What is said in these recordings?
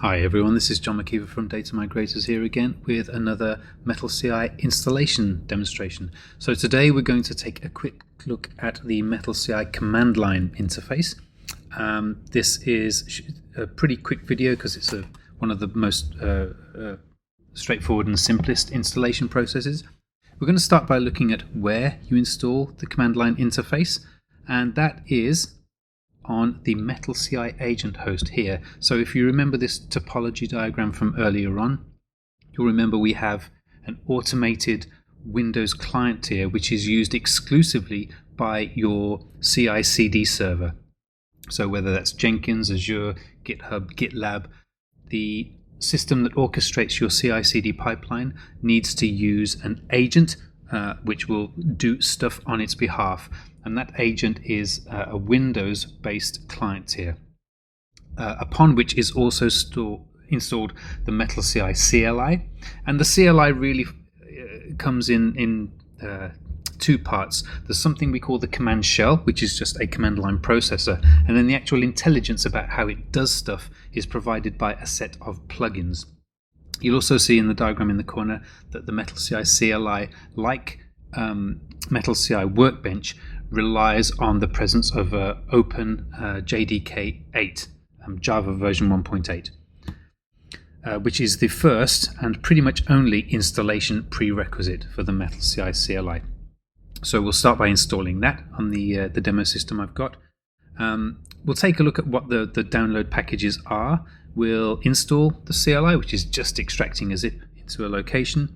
Hi everyone, this is John McKeever from Data Migrators here again with another MettleCI installation demonstration. So today we're going to take a quick look at the MettleCI command line interface. This is a pretty quick video because it's one of the most straightforward and simplest installation processes. We're going to start by looking at where you install the command line interface, and that is on the MettleCI agent host here. So if you remember this topology diagram from earlier on, you'll remember we have an automated Windows client tier which is used exclusively by your CI/CD server. So whether that's Jenkins, Azure, GitHub, GitLab, the system that orchestrates your CI/CD pipeline needs to use an agent which will do stuff on its behalf. And that agent is a Windows-based client tier, upon which is also installed the MettleCI CLI. And the CLI really comes in two parts. There's something we call the command shell, which is just a command line processor, and then the actual intelligence about how it does stuff is provided by a set of plugins. You'll also see in the diagram in the corner that the MettleCI CLI, like MettleCI Workbench, relies on the presence of OpenJDK 8, Java version 1.8, which is the first and pretty much only installation prerequisite for the MettleCI CLI. So we'll start by installing that on the demo system I've got. We'll take a look at what the download packages are. We'll install the CLI, which is just extracting a zip into a location.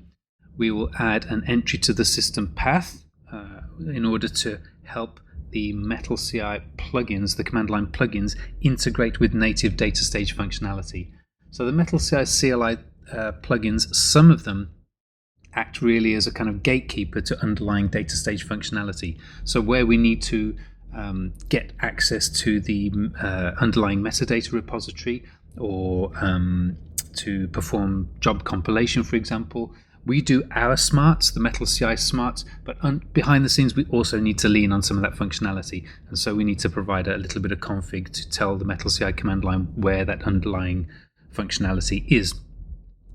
We will add an entry to the system path in order to help the MettleCI plugins, the command line plugins, integrate with native DataStage functionality. So the MettleCI CLI plugins, some of them act really as a kind of gatekeeper to underlying DataStage functionality. So where we need to get access to the underlying metadata repository, or to perform job compilation, for example, we do our smarts, the MettleCI smarts, but behind the scenes we also need to lean on some of that functionality, and so we need to provide a little bit of config to tell the MettleCI command line where that underlying functionality is.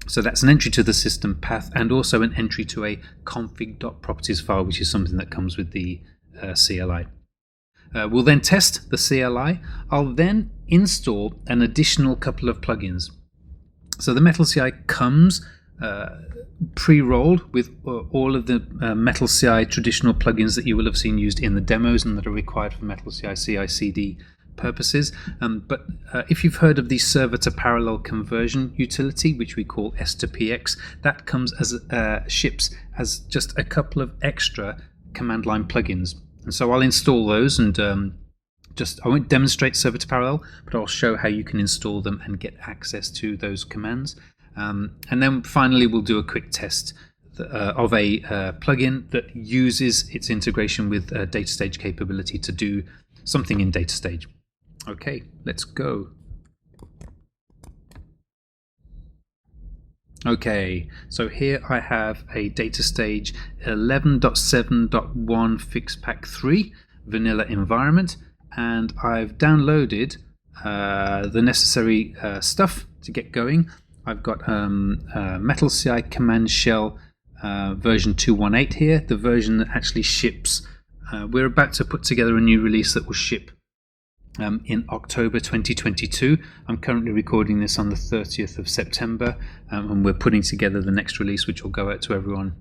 So that's an entry to the system path and also an entry to a config.properties file, which is something that comes with the CLI. We'll then test the CLI. I'll then install an additional couple of plugins. So the MettleCI comes pre-rolled with all of the MettleCI traditional plugins that you will have seen used in the demos and that are required for MettleCI CI/CD purposes. But if you've heard of the server to parallel conversion utility, which we call S2PX, that comes as ships as just a couple of extra command line plugins. And so I'll install those, and I won't demonstrate server to parallel, but I'll show how you can install them and get access to those commands. And then finally we'll do a quick test of a plugin that uses its integration with DataStage capability to do something in DataStage. Okay, let's go. Okay, so here I have a DataStage 11.7.1 Fixpack 3 vanilla environment, and I've downloaded the necessary stuff to get going. I've got MettleCI command shell version 2.18 here, the version that actually ships. We're about to put together a new release that will ship in October 2022. I'm currently recording this on the 30th of September, and we're putting together the next release, which will go out to everyone.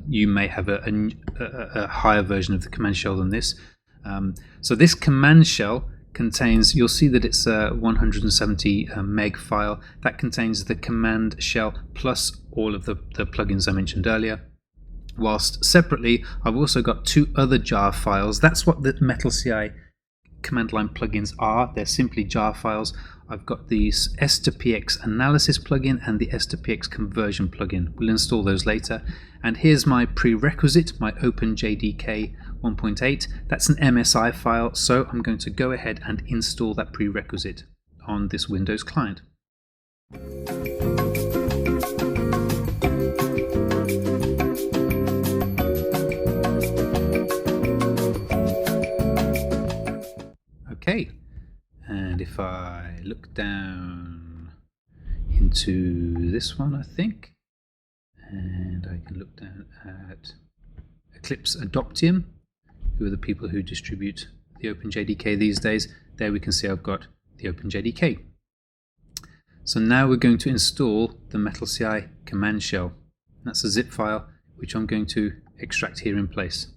You may have a higher version of the command shell than this. So this command shell contains, you'll see that it's a 170 meg file. That contains the command shell plus all of the plugins I mentioned earlier. Whilst separately, I've also got two other jar files. That's what the MettleCI command line plugins are. They're simply jar files. I've got the S2PX analysis plugin and the S2PX conversion plugin. We'll install those later. And here's my prerequisite, my OpenJDK 1.8. That's an MSI file, so I'm going to go ahead and install that prerequisite on this Windows client. Okay, and if I look down into this one, I think, and I can look down at Eclipse Adoptium, who are the people who distribute the OpenJDK these days. There we can see I've got the OpenJDK. So now we're going to install the MettleCI command shell. That's a zip file which I'm going to extract here in place.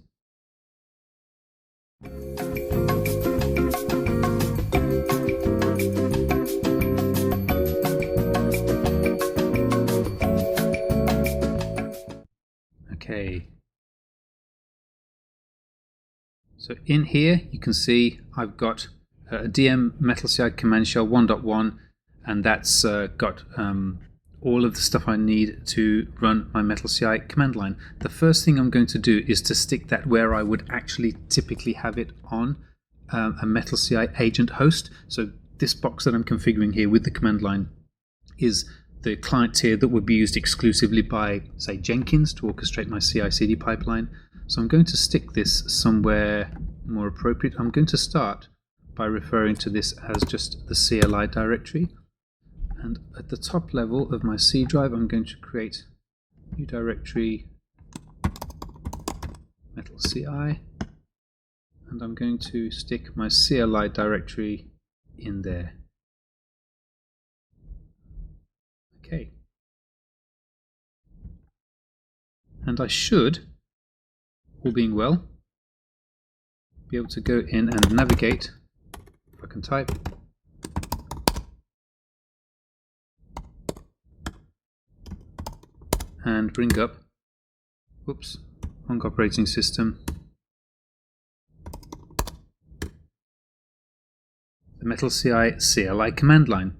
Okay. So in here you can see I've got a DM MettleCI command shell 1.1, and that's got all of the stuff I need to run my MettleCI command line. The first thing I'm going to do is to stick that where I would actually typically have it on a MettleCI agent host. So this box that I'm configuring here with the command line is the client tier that would be used exclusively by, say, Jenkins to orchestrate my CI/CD pipeline. So I'm going to stick this somewhere more appropriate. I'm going to start by referring to this as just the CLI directory. And at the top level of my C drive, I'm going to create a new directory, MettleCI, and I'm going to stick my CLI directory in there. Okay. And I should, all being well, be able to go in and navigate, if I can type, and bring up, whoops, wrong operating system, the MettleCI CLI command line.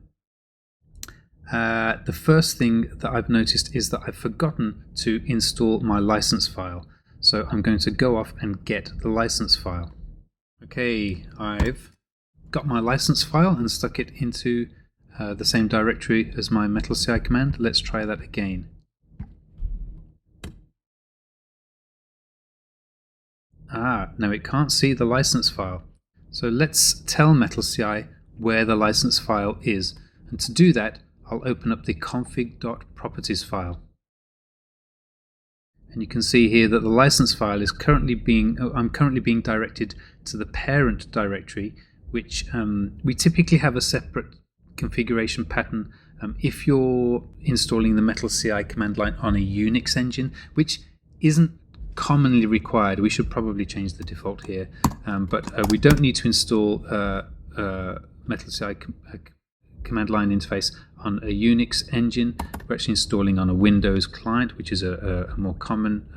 The first thing that I've noticed is that I've forgotten to install my license file. So I'm going to go off and get the license file. Okay, I've got my license file and stuck it into the same directory as my MettleCI command. Let's try that again. Now it can't see the license file. So let's tell MettleCI where the license file is. And to do that, I'll open up the config.properties file. And you can see here that the license file is currently being, I'm currently being directed to the parent directory, which we typically have a separate configuration pattern if you're installing the MettleCI command line on a Unix engine, which isn't commonly required. We should probably change the default here, but we don't need to install MettleCI command line interface on a Unix engine. We're actually installing on a Windows client, which is a more common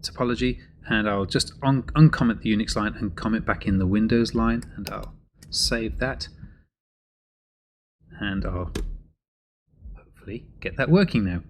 topology, and I'll just uncomment the Unix line and comment back in the Windows line, and I'll save that, and I'll hopefully get that working now.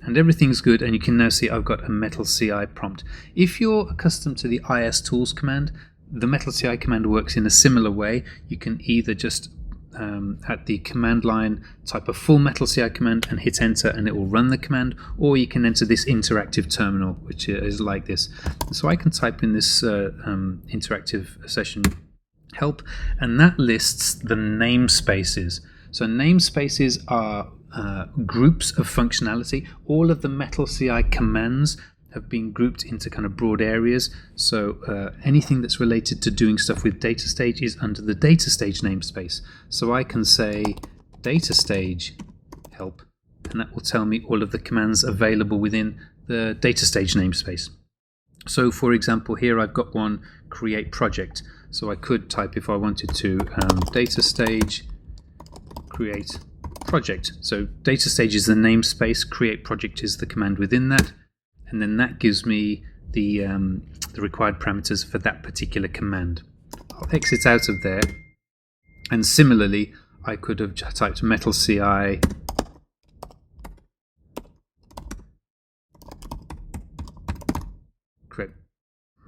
And everything's good, and you can now see I've got a MettleCI prompt. If you're accustomed to the istools command, the MettleCI command works in a similar way. You can either just at the command line type a full MettleCI command and hit enter and it will run the command, or you can enter this interactive terminal, which is like this. So I can type in this interactive session help, and that lists the namespaces. So namespaces are groups of functionality. All of the MettleCI commands have been grouped into kind of broad areas. So anything that's related to doing stuff with DataStage is under the DataStage namespace. So I can say DataStage help, and that will tell me all of the commands available within the DataStage namespace. So for example, here I've got one, create project. So I could type, if I wanted to, DataStage create project. So DataStage is the namespace, create project is the command within that, and then that gives me the required parameters for that particular command. I'll exit out of there, and similarly I could have typed MettleCI create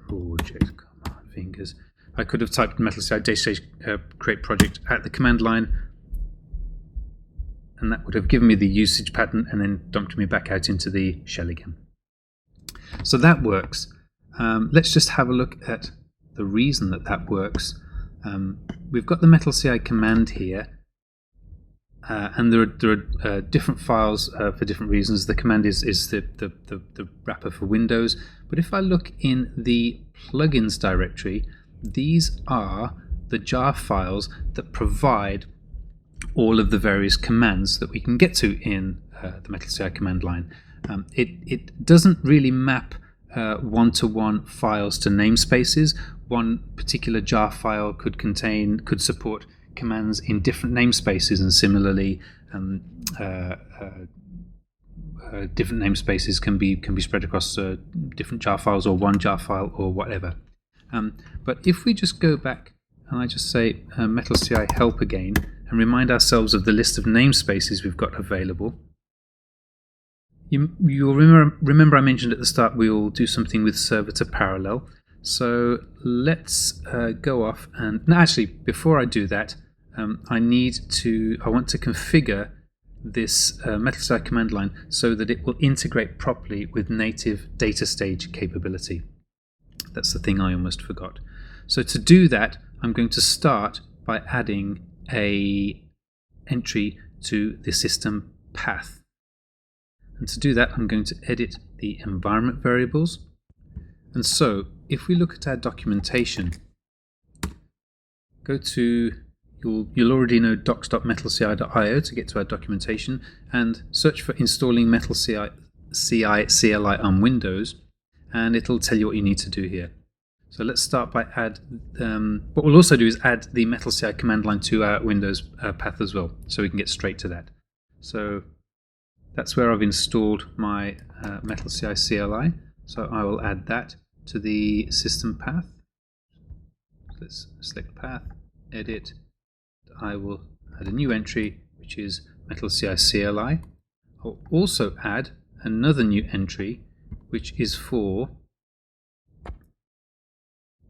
project, come on fingers. I could have typed MettleCI DataStage create project at the command line, and that would have given me the usage pattern and then dumped me back out into the shell again. So that works. Let's just have a look at the reason that that works. we've got the MettleCI command here, and there are different files for different reasons. The command is the wrapper for Windows, but if I look in the plugins directory, these are the jar files that provide all of the various commands that we can get to in the MettleCI command line. It doesn't really map one-to-one files to namespaces. One particular jar file could support commands in different namespaces, and similarly different namespaces can be spread across different jar files, or one jar file, or whatever. But if we just go back and I just say MettleCI help again and remind ourselves of the list of namespaces we've got available, you'll remember I mentioned at the start we'll do something with server to parallel. So let's go off and actually, before I do that, I want to configure this MettleCI command line so that it will integrate properly with native DataStage capability. That's the thing I almost forgot. So to do that, I'm going to start by adding a entry to the system path. And to do that, I'm going to edit the environment variables. And so if we look at our documentation, go to, you'll already know docs.mettleci.io to get to our documentation, and search for installing MettleCI CLI on Windows, and it'll tell you what you need to do here. So let's start by what we'll also do is add the MettleCI command line to our Windows path as well, so we can get straight to that. So that's where I've installed my MettleCI CLI. So I will add that to the system path. Let's select path, edit. I will add a new entry, which is MettleCI CLI. I'll also add another new entry, which is for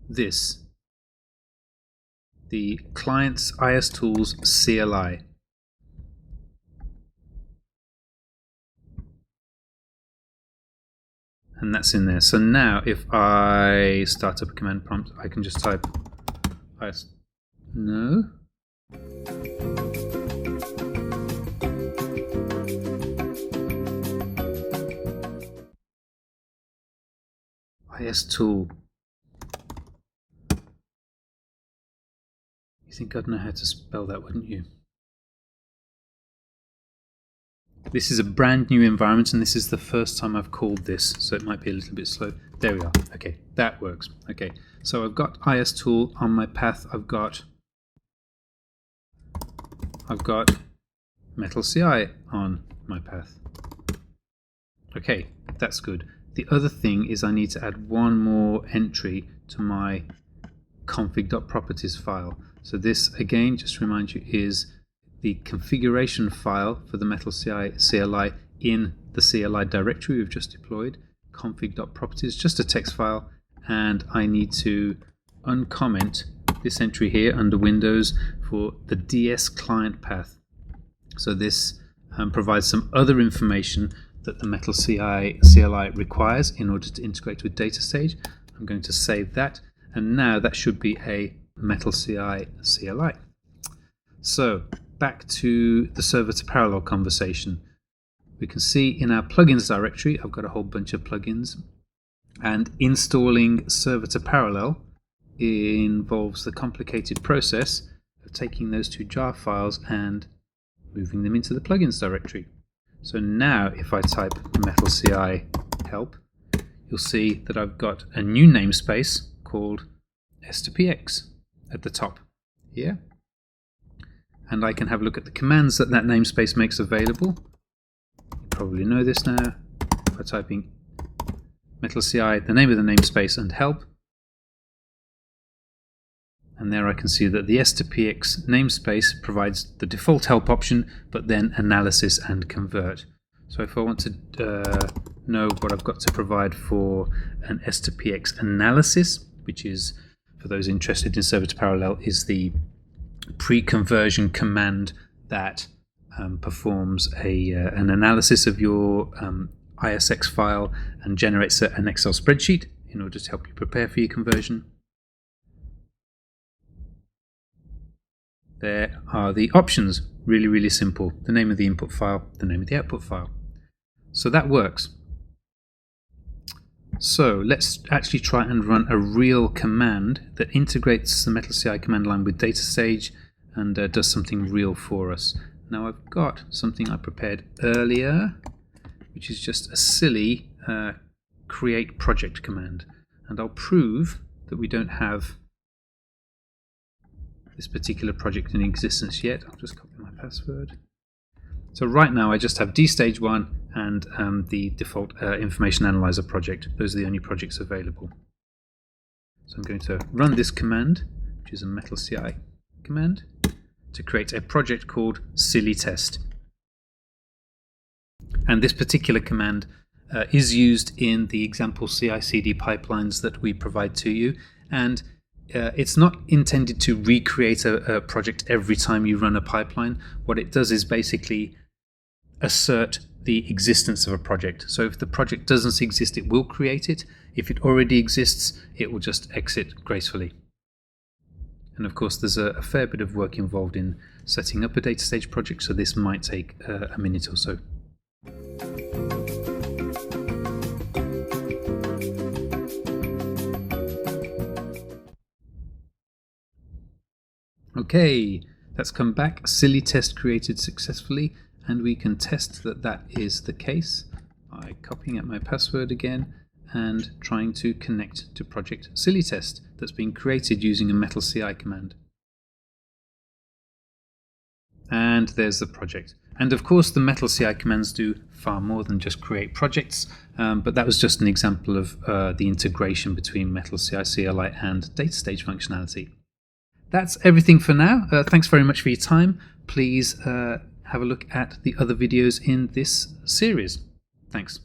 this, the client's IS Tools CLI. And that's in there. So now if I start up a command prompt, I can just type IS tool. You think I'd know how to spell that, wouldn't you? This is a brand new environment, and this is the first time I've called this, so it might be a little bit slow. There we are. Okay, that works. Okay, so I've got IS tool on my path. I've got MettleCI on my path. Okay, that's good. The other thing is I need to add one more entry to my config.properties file. So this, again, just to remind you, is the configuration file for the MettleCI CLI in the CLI directory we've just deployed. Config.properties, just a text file, and I need to uncomment this entry here under Windows for the DS client path. So this provides some other information that the MettleCI CLI requires in order to integrate with DataStage. I'm going to save that, and now that should be a MettleCI CLI. So back to the server to parallel conversation. We can see in our plugins directory, I've got a whole bunch of plugins, and installing server to parallel involves the complicated process of taking those two jar files and moving them into the plugins directory. So now if I type MettleCI help, you'll see that I've got a new namespace called S2PX at the top here. And I can have a look at the commands that namespace makes available. You probably know this now by typing MettleCI, the name of the namespace, and help. And there I can see that the S2PX namespace provides the default help option, but then analysis and convert. So if I want to know what I've got to provide for an S2PX analysis, which is, for those interested in server to parallel, is the pre-conversion command that performs an analysis of your ISX file and generates an Excel spreadsheet in order to help you prepare for your conversion. there are the options. Really, really simple. The name of the input file, the name of the output file. So that works. So let's actually try and run a real command that integrates the MettleCI command line with DataStage and does something real for us. Now I've got something I prepared earlier, which is just a silly create project command. And I'll prove that we don't have this particular project in existence yet. I'll just copy my password. So right now I just have DStage1 and the default information analyzer project. Those are the only projects available. So I'm going to run this command, which is a MettleCI command, to create a project called silly test. And this particular command is used in the example CI/CD pipelines that we provide to you, and it's not intended to recreate a project every time you run a pipeline. What it does is basically assert the existence of a project. So if the project doesn't exist, it will create it. If it already exists, it will just exit gracefully. And of course there's a fair bit of work involved in setting up a DataStage project, so this might take a minute or so. Okay, that's come back. Silly test created successfully, and we can test that that is the case by copying out my password again and trying to connect to project silly test that's been created using a MettleCI command. And there's the project. And of course the MettleCI commands do far more than just create projects, but that was just an example of the integration between MettleCI CLI and DataStage functionality. That's everything for now. Thanks very much for your time. Please have a look at the other videos in this series. Thanks.